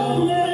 Hallelujah.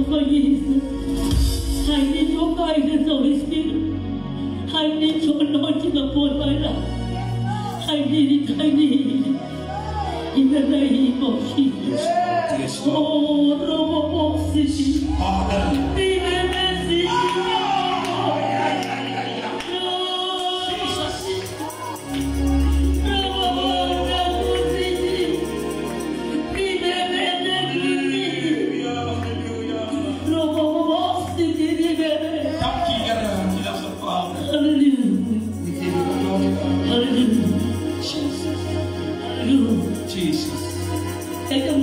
van Jezus. Hij neemt your guidance, Holy Spirit. Hij neemt your anointing upon my life. I need it, I need it. In the name of Jesus. Yes, Lord. Oh, Robo City.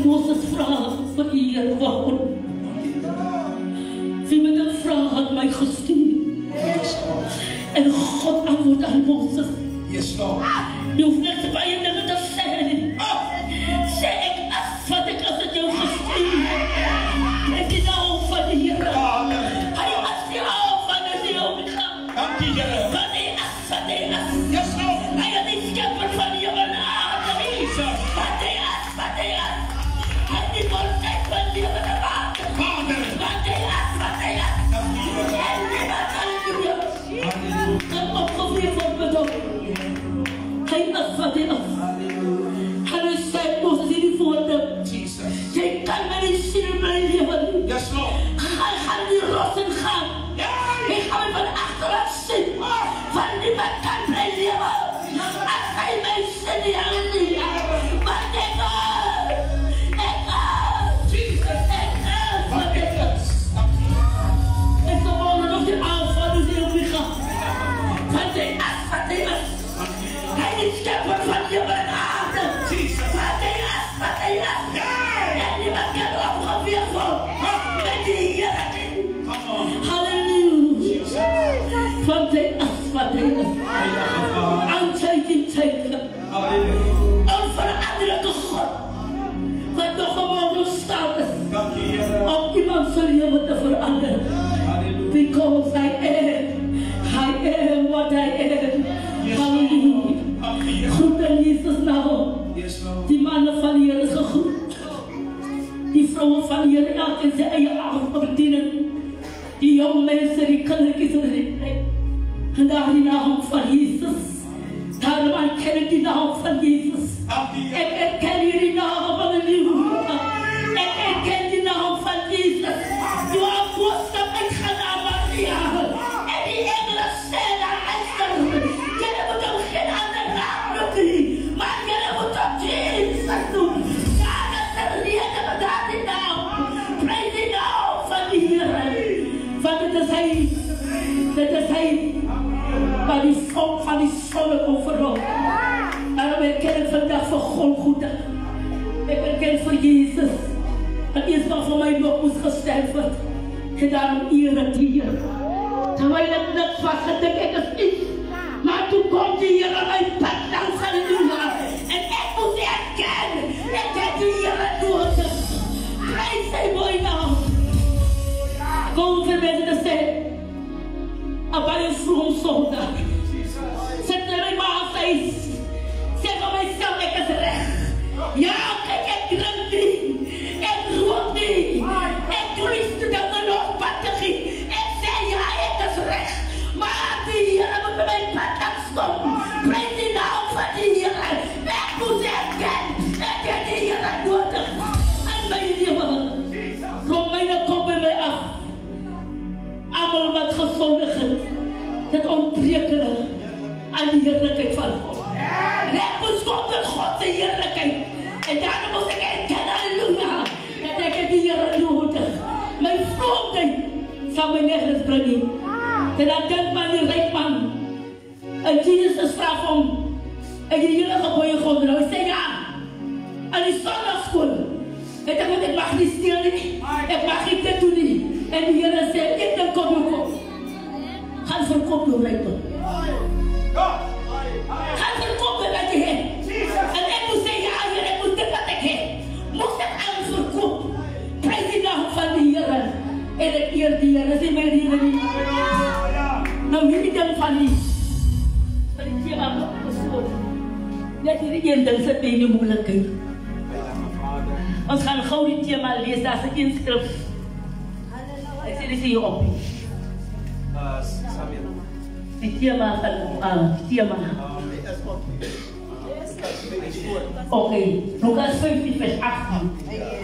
Moses vraag vir hier waarom wie met een vraag had my gestuur en God antwoord aan Moses. Yes, Lord. Je hoeft net baie dinge te sê nie. Sê ek as wat ek as het jou gestuur ek die naam van die Here. Hy as die naam van die Here. Dankie Here. Wat hy as Yes, Lord. hy het die skepper van die Here en aarde nie. Wat hy as die volheid van die Here en aarde. Wat hy as en die wat halleluja. En opgeweer word bedoel. Hy as wat hy as. Hy sê Moses in die woorde. Jy kan my nie sien in my lewe nie. Yes, Lord. Hy gaan die rots in gaan. Hy gaan my van achteraf sien. Van die wat kan my lewe. As hy my sien die halleluja. Maar ek onveranderlijke God, wat nog gewoon staat is, om iemand zijn leven te veranderen. Because I am what I am. Halleluja. Groet aan Jezus nou. Die mannen van hier is gegroet. Die vrouwen van hier elk in zijn eigen arm bedienen. Die jonge mensen, die kindertjes in en daar die naam van Jezus. Daarom herken ik die naam van Jezus. Ik herken die naam van de Halleluja. Ik herken die naam van Jezus. Je apostel, ik ga naar Maria. En die engelen zijn naar Esther. Jullie moeten geen andere naam noemen. Maar jullie moeten Jezus doen. Ja, dat is de reden van die naam. Prijs die naam van die Heer. Want het is Hij. Het is Hij. Maar die volk van die zonne overal. Daarom herken ik vandaag voor Golgotha. Ik herken voor Jezus. Dat is wat voor mij nog moest gesteld worden. En daarom eer het hier. Terwijl ik net was, denk ik het niet. Maar toen komt die Heer aan mijn pad langs, halleluja. En ik moet herkennen. Ik heb die Heer nodig. Prijs zijn mooi naam. Kom voor mensen te zeggen. Bij een vroeg zondag. Zet er in mijn face. Zeg van mijzelf, ik is recht. Ja, kijk, ik drink niet. Ik rook niet. Ik toeriste dat er nog batterie. Ik zei, ja, ik is recht. Maar die Heer moet bij mijn pad aanstoppen. Prijs die naam van die Heer. Ik moet herkennen. Ik heb die Heer nodig. En mijn leven. Kom bij mij af. Allemaal wat gezondigd. Het ontbreken aan de heerlijkheid van God. Het moest komt door God's heerlijkheid. En daarom moet ik erkennen, halleluja, dat ik het die Heer nodig. Mijn vroomheid zal mij nergens brengen. En dan denkt man die rijk man. En Jezus vraagt om. En die hele geboeien God. En hij zei ja. En die zondagschool. En dan moet ik mag niet stil niet. Ik mag niet dit doen niet. En die Heer zei, ik dan kom je op. Gaan verkoop je rijkdom. Gaan verkoop je wat je hebt. En ik moet zeggen, ja, Heer, ik moet dit wat ik heb. Moest ik aan verkoop. Prijs die naam van de Heer. En ik eer die Heer. Dat is mijn Heer niet. Nou, wie niet dan van die. Van die Heer aan de school. Dat is die Heer, dat is het ene moeilijkheid. Ons gaan gauw die thema lezen, dat is een inschrift. sê jy op? Samir. Die tema van tema. Oké, Lucas 15 vers 18.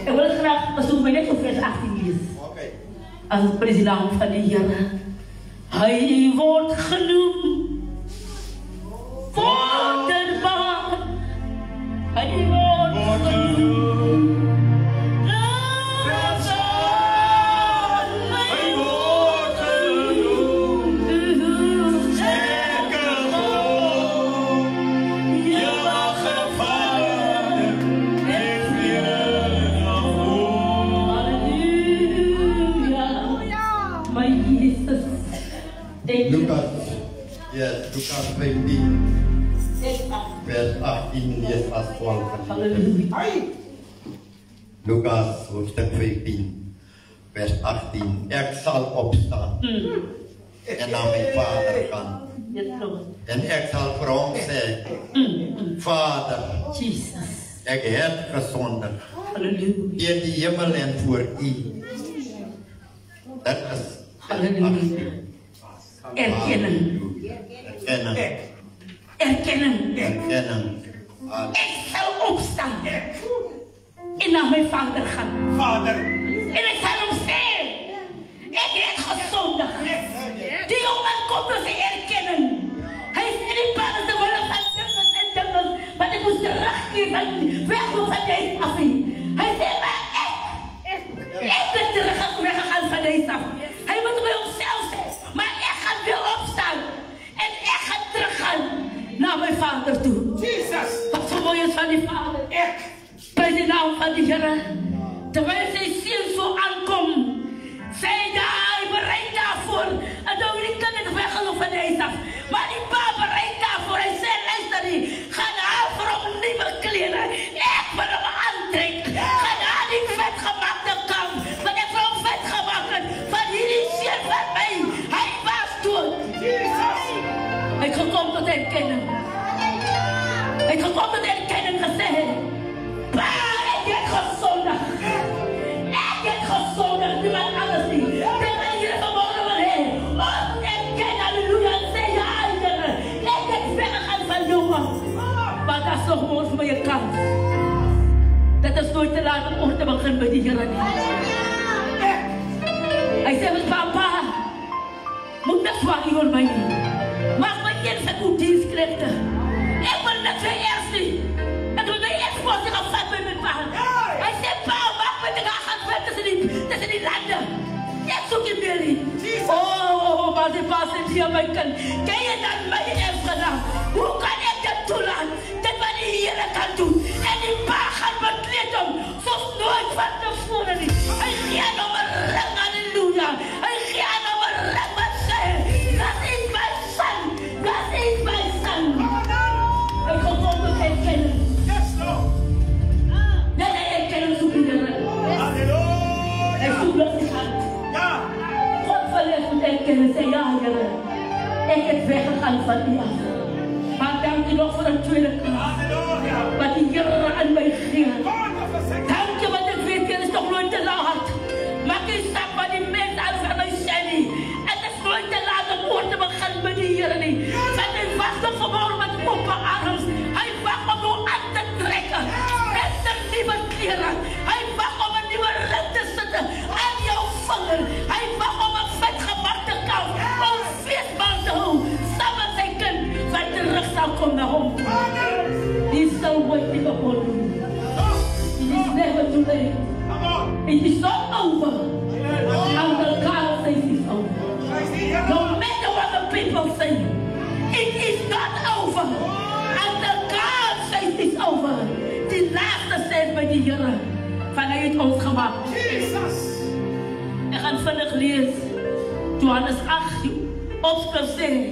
Ik wil graag bezoek mij net op vers 18 lezen. Als het president van de Heer. Hij wordt genoemd wonderbaar. Hij wordt genoemd. Lucas 15, vers 18 lees als volgt. Lucas hoofdstuk 15, vers 18. Ik zal opstaan en naar mijn vader gaan. En ik zal voor hem zeggen, Vader, ik heb gezondigd in de hemel en voor u. Dat is erkennen. Erkennen. Ik zal opstaan en naar mijn vader gaan. Vader. En ik zal hem zeggen, ik heb gezondigd. Die jongen komt dus te erkennen. Hij is in die paden te worden van dubbels en dubbels. Maar ik moest teruggeven, weggaan van deze af. Hij zei, maar ik ben weggegaan van deze af. Hij moet bij onszelf zijn, maar ik ga weer opstaan. En ik ga teruggaan naar mijn vader toe. Jesus. Wat zo mooi is van die vader. Bij de naam van die Heer. Terwijl zijn ziel zo aankomt, zei hij bereid daarvoor. En dan kan het weggelopen van deze af. Maar die pa bereid daarvoor. Hij zei, luister die, ga naar voor hem nieuwe kleren. Ik wil hem aantrekken. Ga naar die vetgemaakte kant. Want ik wil hem vet gemaakt van hierdie ziel van mij. Hij was dood. Ik gekomen tot herkennen. Ik gekomen tot herkennen gezegd. Pa, ik heb gezondigd. Ik heb gezondigd. Niemand anders niet. Terwijl je vanmorgen wil heen. Ontken, halleluja. En zeg je eigen. Ik heb weggegaan van jongen. Maar dat is nog mooi voor je kant. Dat is nooit te laat om te beginnen bij die Heer. Hij zei, papa. Moet dat zwaar hier bij mij. Mag me eerst een goed dienst krijgen. Ik wil net weer eerst niet. Ik wil me eerst voor zich afvat bij mijn pa. Hij zei, pa, mag me te gaan tussen die landen. Ik zoek je meer niet. Oh, maar die pa zit hier bij kan. Ken je dat mij heeft gedaan? Hoe kan ik dat toelaten? Dat wat die hier kan doen. En die pa gaat me klitten. Zoals nooit van tevoren niet. Hij gaat om een ring, halleluja. Hij gaat om een ring, wat zeggen. Dat is mijn son. Dat is mijn son. Ik ga gewoon nog herkennen. Nee, herkennen zoek je erin. Ik zoek dat niet aan. God verleert moet herkennen. Zeg ja, Heer. Ik heb weggegaan van die af. Maar dank je nog voor een tweede kans. Wat die Heer aan mij geeft. Dank je, want ik weet, het is toch nooit te laat. Maak je stap van die mensen aan van mij zijn niet. Het is nooit te laat om oor te beginnen met die Heer niet. Want hij wacht op vanmorgen met open arms. Hij wacht om jou aan te trekken. Met de nieuwe kleren. Hij wacht om een nieuwe ring te zetten aan jouw vinger. Hij wacht om een vetgebakken kous. Om feestmaal te houden. Samen met zijn kind. Van terug zal komen naar hom. He is still waiting upon you. It is never too late. It is not over. Until God says it's over. No matter what the people say, it is not over. Until God says it's over. Die laatste zegt bij die Heer. Vanuit ons gemaakt. We gaan vandaag lezen. Johannes 8. Opschrift zegt.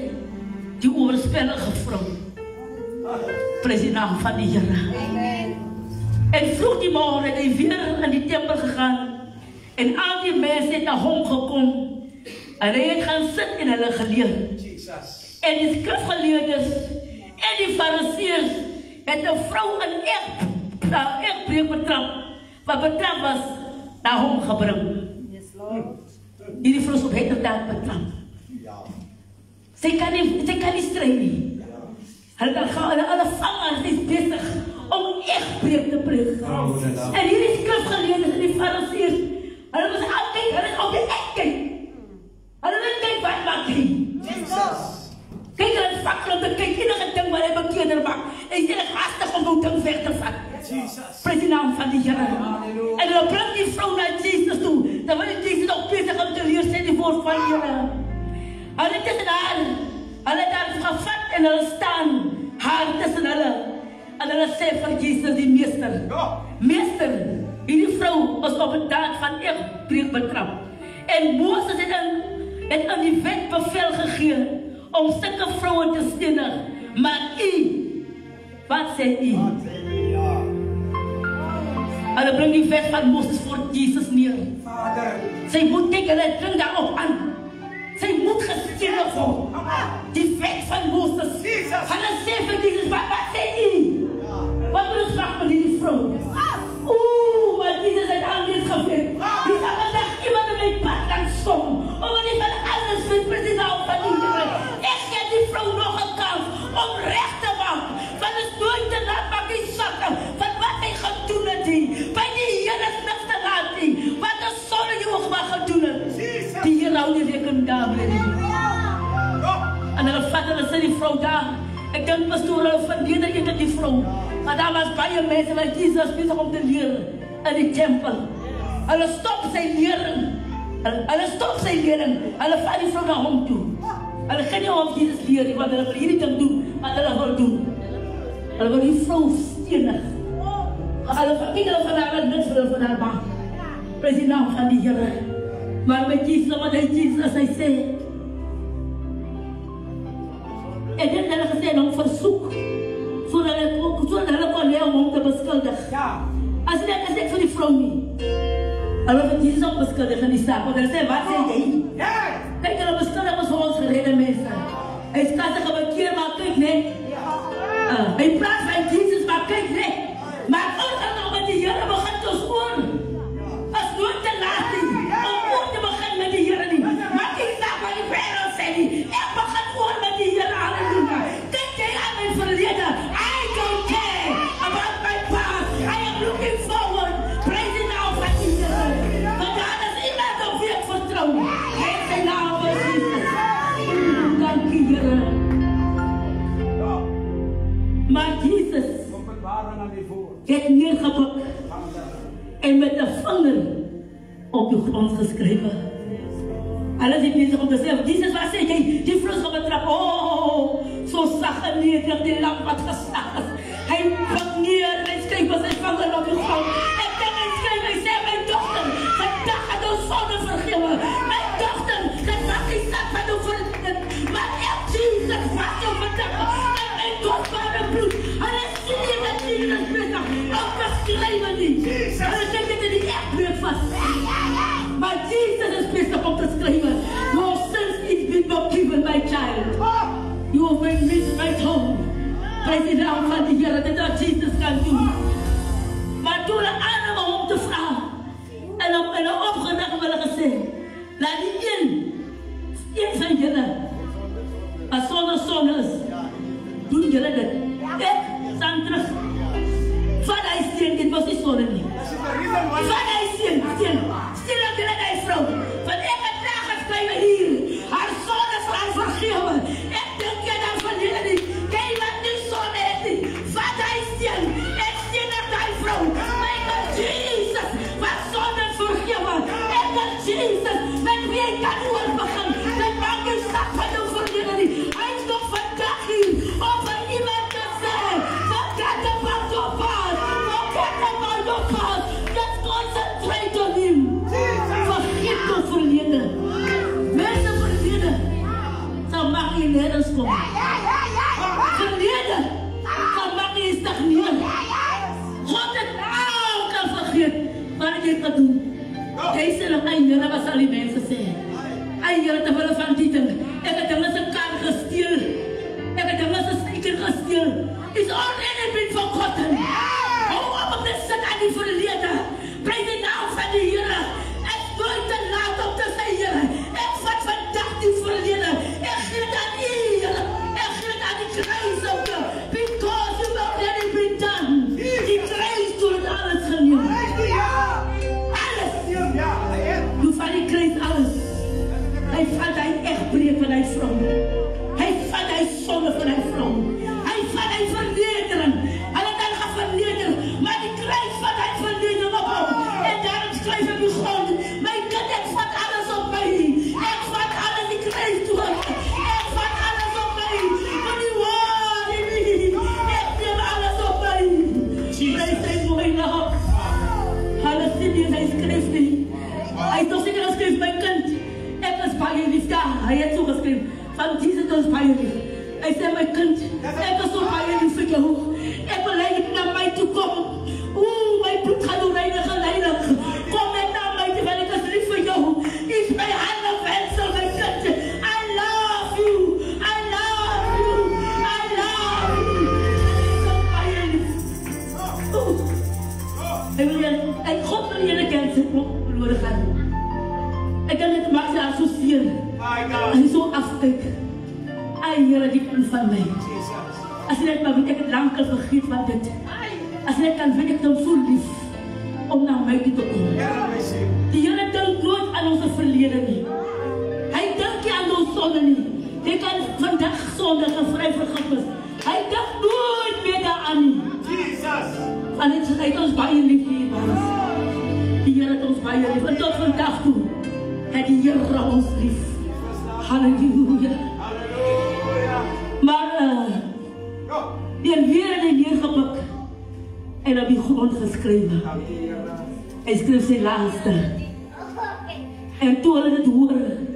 Die overspellige vrouw. President van die Heer. En vroeg die morgen is hij weer naar die tempel gegaan. En al die mensen zijn naar hem gekomen. En hij heeft gaan zitten en hulle geleerd. En die schriftgeleerders en die fariseërs het een vrouw een echtbreuk betrapt. Wat betrapt was naar hem gebracht. Hierdie vrou is op heterdaad betrap. Sy kan nie strei nie. Hulle vanger is besig om echt breek te preek. En hierdie skrifgeleerders en die fariseërs, hulle was altyd, hulle is op die ek kyk. Hulle wil kyk wat maak hy. Kyk, hulle is vakker om te kyk, enige ding wat hy bekeerder maak. En hy is hastig om die ding weg te vat. Prijs die naam van die Here. En hulle bring die vrou na Jesus toe. Dan wil Jesus ook bezig om te leer sê die woord van die Here. Hulle tussen haar, hulle daar gevat en hulle staan, haar tussen hulle. En hulle sê vir Jesus die meester, meester, hierdie vrou was op 'n daad van egbreek betrap. En Moses het in die wet bevel gegee om sulke vroue te stenig. Maar wat sê u? Hulle bring die wet van Moses voor Jesus neer. Sy moet kyk, hulle dring daarop aan. Sy moet gestenig word. Die wet van Moses. Hulle sê vir Jesus, wat sê u? Wat wil ons vraag met die vrou? Maar Jesus het anders gevecht. Die sal vandag iemand in my pad kan stom. Omdat die van alles vindt, precies nou van die Here. Ek het die vrou nog een kans om recht te maak. Van is nooit te laat maak die sakke. Van wat hy gedoen het die. By die Here is niks te laat die. Wat die sonne die oog maar gedoen het. Die Here hou die reken daar weer nie. En hulle vat hulle sê die vrou daar. Ek dink pastoor hulle verdedig ek die vrou. Maar daar was baie mense wat Jesus bezig om te leer in die tempel. Hulle stop sy lering. Hulle stop sy lering. Hulle vat die vrou na hom toe. Hulle gaan nie om Jesus leer, want hulle wil hierdie ding doen wat hulle wil doen. Hulle wil die vrou stenig. Hulle van haar niks vir hulle van haar baan. Prys die naam van die Here. Maar met Jesus, wat hy Jesus, as hy sê, en dit hulle gesê en hom versoek, sodat hulle kon leer om hom te beskuldig. As dit ek vir die vrou nie. Hulle het Jesus ook beskuldig in die saak, want hulle sê, wat sê jy? Kijk, hulle beskuldig is vir ons gerede mense. Hy is kastig bekeer, maar kyk net. Hy praat van Jesus, maar kyk net. Maar ons het nog met die Here begin te oor. As nooit te laat nie, om oor te begin met die Here nie. Maar die saak van die wereld sê nie, ek begin oor met die Here, halleluja. Kyk jy aan my verlede, I don't care about my past. I am looking forward. Praise the naam van die Here. Want daar is iemand op wie ek vertrouw. Praise the naam van Jesus. Dank die Here. Maar Jesus het neergebuk en met 'n vinger op die grond geskrywe. Alles het bezig om te sê, Jesus, wat sê jy? Die vrou is op 'n trap. So sag en nederig die lamp wat geslag is. Hy vang neer en hy skryf met sy vinger op die grond. Ek dink hy skryf, hy sê, my dochter, vandag het ons sonde vergewe. My dochter, het was die stad van ons verdiend. Maar ek, Jesus, was jou vandag en my kostbare bloed. Hulle sien nie dat Jesus bezig om te skrywe nie. Hulle dink dit in die echtbreuk vast. Maar Jesus is bezig om te skrywe. Your sins is been forgiven, my child. You have been made right home. Prys die naam van die Here, dit wat Jesus kan doen. Maar toe hulle aan om te vra, en hulle opgedag om hulle gesê, laat die een van julle, as sonne is, doen julle dit. Ek staan terug. Vat hy steen, dit was nie sonne nie. Vat hy steen op julle die vrou. Want ek het daar geskrywe hier, haar sonne vir haar vergewe. Ek dink jy dan van julle nie, jy wat nie sonne het nie. Vat hy steen, ek steen op die vrou. My God, Jesus, wat sonne vergewe. Ek kan Jesus, met wie ek kan oorbegin. Dit maak jy sak van jou vergewe nie. Hy is nog vandag hier, om vir iemand te sê, forget about your past, forget about your past, just concentrate on him. Vergeet jou verlede. Mense verlede, sal maak jy nergens kom. Verlede, sal maak jy stagneer. God het al kan vergeet, wat jy kan doen. Jy sê nog, Here, wat sal die mense sê? Here, te wille van die ding, ek het hulle se kar gesteel. Ek het hulle se steker gesteel. It's already been forgotten. Hou op om te sit aan die verlede. Prys die naam van die Here. Ek nooit te laat om te sê, Here, vrouw. Hij vat hij zonde van hij vrouw. Hij vat hij vernederen. Hij had gaan vernederen. Maar die krijgt vat hij vernederen op hem. En daarom schrijf ik die grond. Mijn kind, ik vat alles op mij. Ik vat alles, ik krijg door. Ik vat alles op mij. Maar die woorden niet. Ik neem alles op mij. Prijs zijn mooie naam. Alles zit in zijn schrift niet. Hij is toch zeker geschreven, mijn kind. Ik was bij je lief. Ja, hij heeft zo geschreven. Van Jesus was bij je lief. Hij zei, mijn kind, ik was zo bij je lief voor jou. Ik wil eigenlijk naar mij toe komen. Mijn bloed gaat door reinigen, heilig. Kom net naar mij toe, want ik was lief voor jou. Is mijn handen wensel, mijn kind. I love you. I love you. I love you. Ik was bij je lief. En God wil je de kennis verloren gaan. Ik kan het maken associëren. En zo afkijken. Ai, Heer, die komt van mij. Als je net maar weet, ik het lang kan vergeten van dit. Als je net kan weet, ik dan zo lief om naar mij toe te komen. Die Heer denkt nooit aan onze verleden niet. Hij denkt niet aan onze zonde niet. Hij kan vandaag zondigen vrij vergeven. Hij denkt nooit meer daaraan niet. En het is ons bij je lief hier, man. Die Heer het ons bij je lief. En tot vandaag toe. En die Heer ons lief. Halleluja. Maar die heeft weer en weer gepakt. En op die grond geschreven. Hij schreef zijn laatste. En toen we het horen.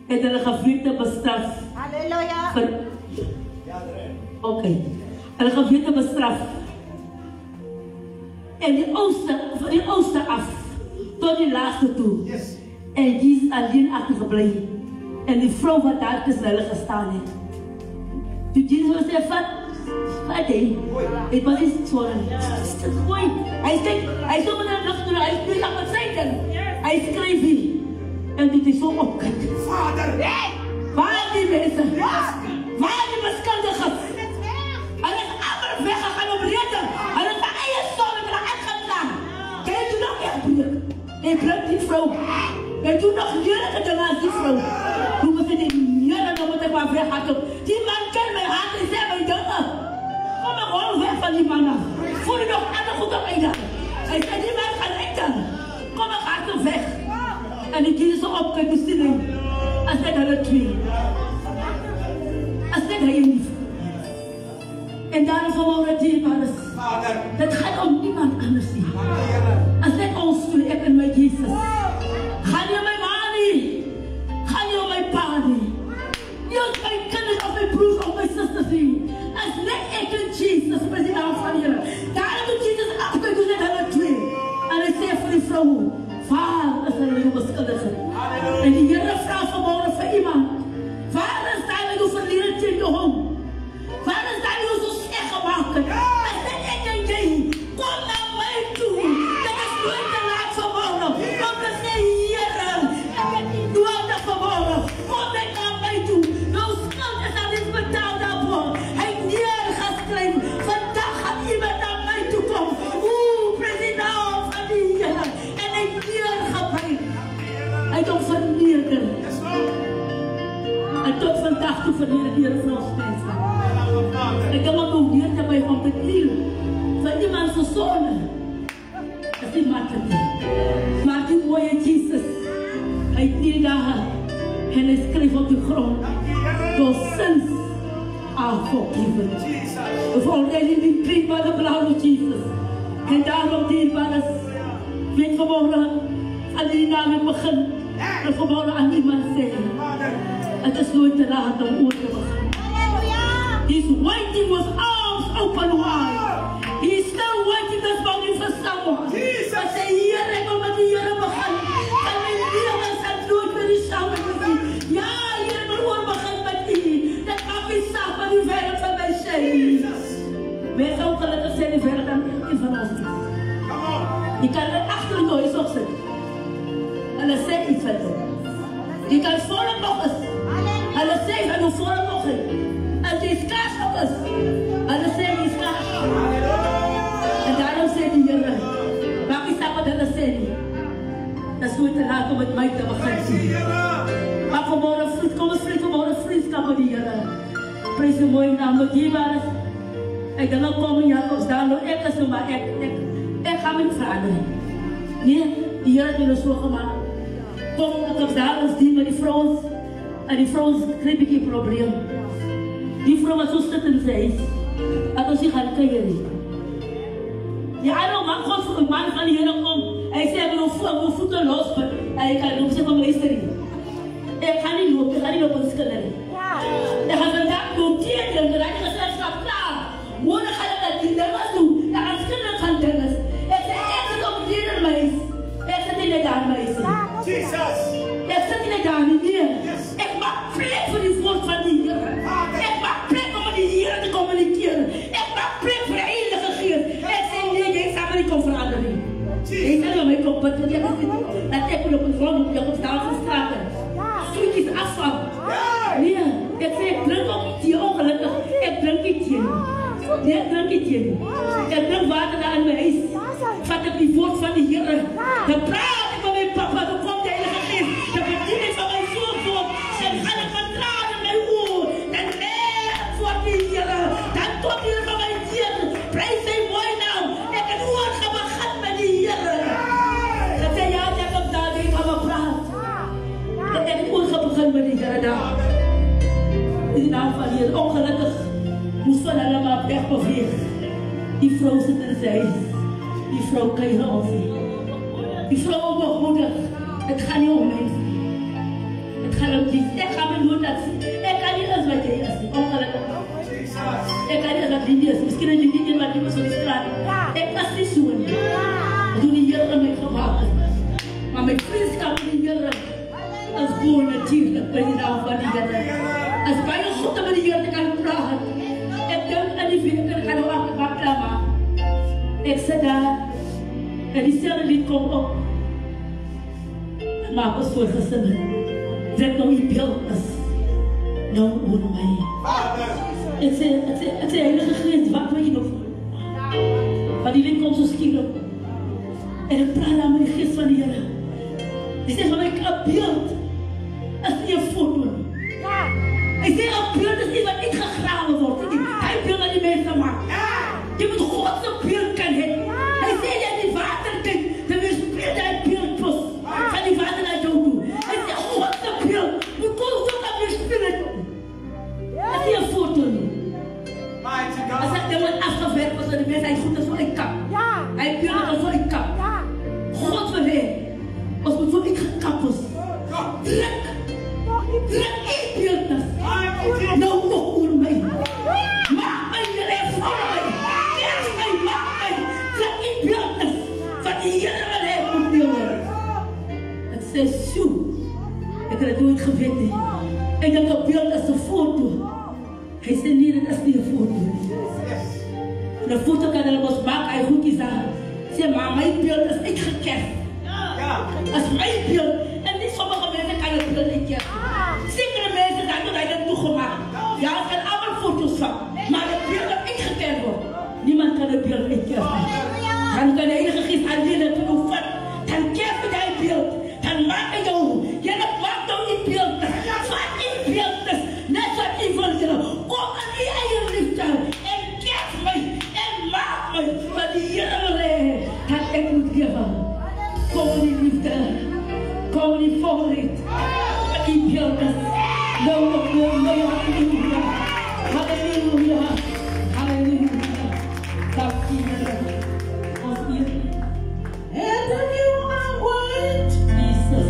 En dan gevrienden bestraf. Halleluja. Oké. En gevrienden bestraf. En van die oosten af. Tot die laatste toe. En die is alleen achtergebleven. En die vrouw wat daar tussen hen gestaan heeft. Toen Jezus was zei, wat deed? Het was iets voor hem. Dat is mooi. Hij stond met de lucht door. Hij is nu aan het zijden. Hij schreef hier. En toen hij zo opkijkt. Vader! Waar die mensen? Waar die beschuldigen? Hij is allemaal weggegaan op reden. Hij is zijn eigen zonde met haar uitgegaan. Kan je toen nog echt broer? Hij brengt die vrouw. En toen nog leren daarnaast die vrouw. Toen moet je die leren, dan moet ik maar weggaan. Die man kent mijn hart en zei mijn jongen. Kom maar gewoon weg van die man af. Voel je nog altijd goed op mij dan. Hij zei die man gaat eten. Kom maar gaat er weg. En ik kies zo op, kijk de stilling. Als ik haar twee. Als ik haar lief. En daarom gewoon het dierbaar. Dat gaat om niemand anders zien. Als ik ons voel, ik en mijn Jezus. Ga niet om mijn man niet. Ga niet om mijn pa niet. Niet om mijn kinderen of mijn broers of mijn zusters niet. Als net ik en Jezus, president van hier. Daarom doet Jezus achter, doet het alle twee. En hij zei voor die vrouw, vader is er een beschuldiger. En die Heer vraagt vanmorgen voor iemand. Vader is daar met uw verleden tegen je hond. Vader is daar met uw slecht gemaakt. Als net ik en jij, kom naar mij toe. Dat is nooit te laat vanmorgen. Om te zeggen, Heer, ik ben niet nodig vanmorgen. Kom naar mij toe. Jouw schuld is al niet betaald daarvoor. Hij heeft neergeschreven. Vandaag gaat iemand naar mij toe komen. President van die Heer. En hij heeft neergebracht. Hij heeft vernederd. En tot vandaag toe vernedert de Heer van ons mensen. Ik kan me ook niet bij om te knielen. Van iemand zijn zonde. Dat is makkelijk. Maar die mooie Jezus. Hij knielt daar. En hij schreef op de grond. Your sins are forgiven. We've already been cleaned by the blood of Jesus. En daarom dierbaar weet vanmorgen aan die naam het begin. En vanmorgen aan iemand zeggen. Het is nooit te laat om ooit te beginnen. He's waiting with arms open wide. He's still waiting this morning for someone. Maar say, Heer, ik wil met die Heer beginnen. En mijn leven zal nooit meer hetzelfde zijn. Ja, Heer, mijn oor begint met u. Dat maakt mij zacht met uw werk van mijn zin. Wij gaan gelukkig zijn die verder dan een van ons. Je kan er achter nooit op zitten. En dan zeg iets verder. Je kan voor nog eens. En dan zeg je nog voor nog eens. En het is kaas nog eens. En dan zeg je kaas. En daarom zei die Heer. Maak je samen dat dan zei hij. Dat is nooit te laat om met mij te beginnen. Maar voor vanmorgen vroeg, kom eens vroeg vanmorgen vriendschap met die Heer. Prijs de mooie naam, wat dierbaar is. Ik denk, kom Jacobs daar, ik is maar ik ga me vragen. Nee, die Heer heeft me zo gemaakt. Kom Jacobs daar, als die met die vrouwen, en die vrouwen kreeg ik een probleem. Die vrouw was zo stittend zij, dat als je gaat kijken. Die andere man komt voor een man van die Heer komt. Hij zei, mijn voeten los, en ik kan lopen, zeg maar meester. Ik ga niet lopen, schillen. Ik ga vandaag noteren, en ik ga zelfs gaan klaar. Morgen ga ik dat niet doen, dan ga ik schillen gaan denken. Ik zei, ik zit op die meis. Ik zit in de daan meis. Jesus. Ik zit in de daan hier. Ik maak plek voor die woord van die Heer. Ik maak plek om met die Heer te communiceren. Ik maak plek voor de Heilige Geest. Ik zei, nee, ik ga me niet komen veranderen. Ik zei, maar ik kom wat dat ik op een grond op de straat. Zoetjes afval. Nee, ik zei, ik drink ook iets hier, ongelukkig. Ik drink iets hier. Nee, ik drink iets hier. Ik drink water aan mijn huis. Vat ik die woord van de Heer. Dan praat ik met mijn papa, dan komt de Heilige Geest. Dan bedien ik van mijn zoon. Dan ga ik van tranen in mijn oor. Dan leer ik voor die Heer. Dan tot hier van mijn Heer. Prijs zijn mooi naam. Ik heb woord gehad met die Heer. Dat zei ja, ik heb daar weer van me praat. Ik heb het oorlog begonnen met die Heer daar. In de naam van die Heer. Ongelukkig moest van allemaal wegbewegen. Die vrouw zit er zij. Die vrouw kan je ons zien. Die vrouw onbehoedig. Het gaat niet om mij. Het gaat om die. Ik ga me nooit dat zien. Ik kan niet eens wat jij is. Ongelukkig. Ik kan niet eens wat die is. Misschien is die niet wat die was op de straat. Ik was niet zo. Toen die Heer mij gemaakt. Maar mijn vriendschap met die Heer. Als gewoon natuurlijk, bij de naam van die Heer. Als bij je goed met die Heer te kan praten. Ik denk aan die vinger, ik ga nog achterbakken. Ik zit daar. En diezelfde lied komt op. Maak ons voor gezinnen. Trek nou je beeld is. Nou hoor mij. Ik zei, Heilige Geest, wat wil je nog voor? Maar die lied komt zo schier op. En ik praat aan mijn geest van die Heer. Die zegt van, ik heb een beeld. Dat is niet een foto. Ik zeg, een beeld is niet wat niet gegraven wordt. Hij wil dat die mensen maken. Je moet Godse beeld kennen. Hij zei dat die water kent. Dan weerspielt hij beeld pas. Van die water naar jou toe. Hij zegt, Godse beeld. Je kon ook dat weerspielen. Dat is niet een foto. Hij zegt, dat wordt afgewerkt. Want de mensen zijn goed als wat ik kan. Hij beeld als wat ik kan. God wil hij. Als we voor ik gekapt is. Druk. Druk ik beeld. Nou nog voor mij. Maak mij weer even voor mij. Eerst mij, maak mij. Druk ik beeld. Van die Heer wat hij moet doen. Het zei zo. Ik heb het nooit geweten. Ik denk dat beeld is een foto. Hij zei nee, dat is niet een foto. De foto kan er los maken. Hij goed is aan. Zeg maar, mijn beeld is niet gekend. Dat is mijn beeld. En niet sommige mensen kan het beeld niet kennen. Zekere mensen zijn er dat toegemaakt. Ja, het zijn allemaal foto's van. Maar het beeld dat ik gekend word. Niemand kan het beeld niet kennen. Dan kan de Heilige Geest aan je dat doen van. Dan kent je dat beeld. Dan maak je jou. Je maakt jou niet beeld. Wat in beeld is. Net wat ik wil zeggen. Kom aan die eigen liefde. En kent mij. En maak mij. Wat die Heer wil hebben. Dat ik moet geven. Kom die liefde. Kom die voorlicht. Die beeld is. Nou, halleluja. Halleluja. Halleluja. Dank je Heer. Ons Heer. En dan you are white. Jesus.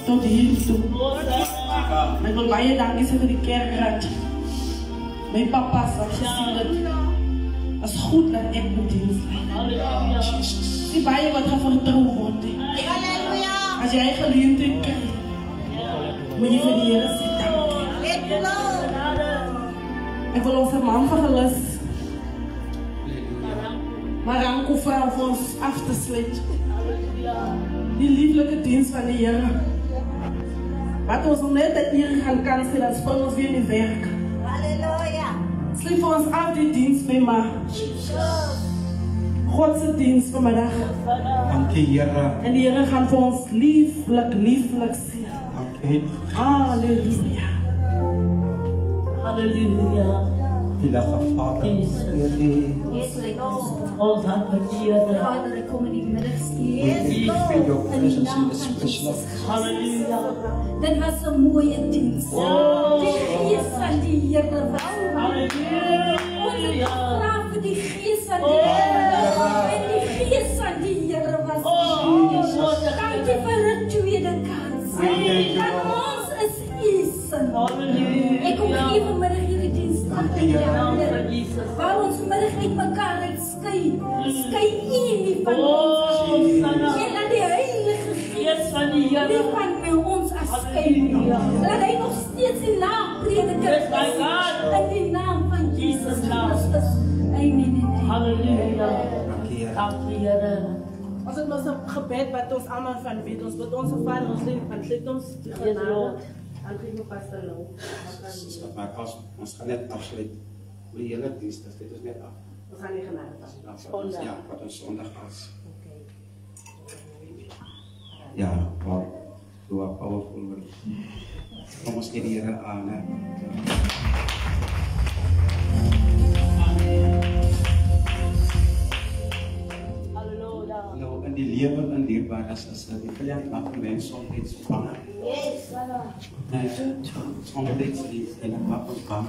Tot hier toe. Ik wil baie dankie sê vir die kerkraad. My papa's wat gesien het. As goed dat ek moet diens lei. Die baie wat gaan vertrou word. As jy geleentheid kry, moet jy vir die Here sê dankie. Ek wil ons man vergelus. Maar Ranko vra vir ons af te sluit. Die lieflijke dienst van die Here. Wat ons nog net dat hier gaan kan sê, dat spring ons weer in die werk. Halleluja. Sluit vir ons af die dienst mee, maar Godse dienst vanmiddag. Dankie, Here. En die Here gaan vir ons lieflik sê. Dankie. Halleluja. Halleluja. Heilige Vader, Ons Vader, ik kom in die middag Halleluja. Dit was een mooie dienst. Die geest van die Here was Halleluja. Vraag vir die gees van die Here. En die gees van die Here was hier. Dankie vir 'n tweede kans. Want ons is u se. Ek kom hier vanmiddag hierdie diens aan te Here. Waar ons vanmiddag uit mekaar uitskei. Skei u nie van ons. En laat die Heilige Gees van die Here nie van ons afskei. Laat hy nog steeds die naam prediker Yes, my God. in die naam van Jesus naam. Christus. Amen. Halleluja. Dankie, Here. Dankie, Here. Ons het mos 'n gebed wat ons almal van weet. Ons bid ons Vader, ons lid, ontlet ons die Yes, genade. Lord. En gee ons pastor nou. Maar ons gaan net afsluit met die hele diens. Dit is net af. Ons gaan nie genade pas. Ja, wat ons Sondag is. Ja, wow. So a powerful word. Kom ons gee die Here aan. Hè. Halleluja. Nou, in die lewe in dierbaar is die vyand maak mense soms bang. Yes, Nee, soms die en maak ons bang.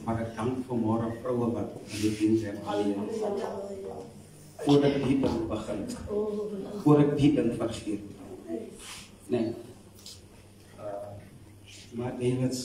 Maar ek dank vir môre vroue wat in die diens zijn. Voordat ek die ding begin. Voor ek die ding vergeet. Nee. Maar David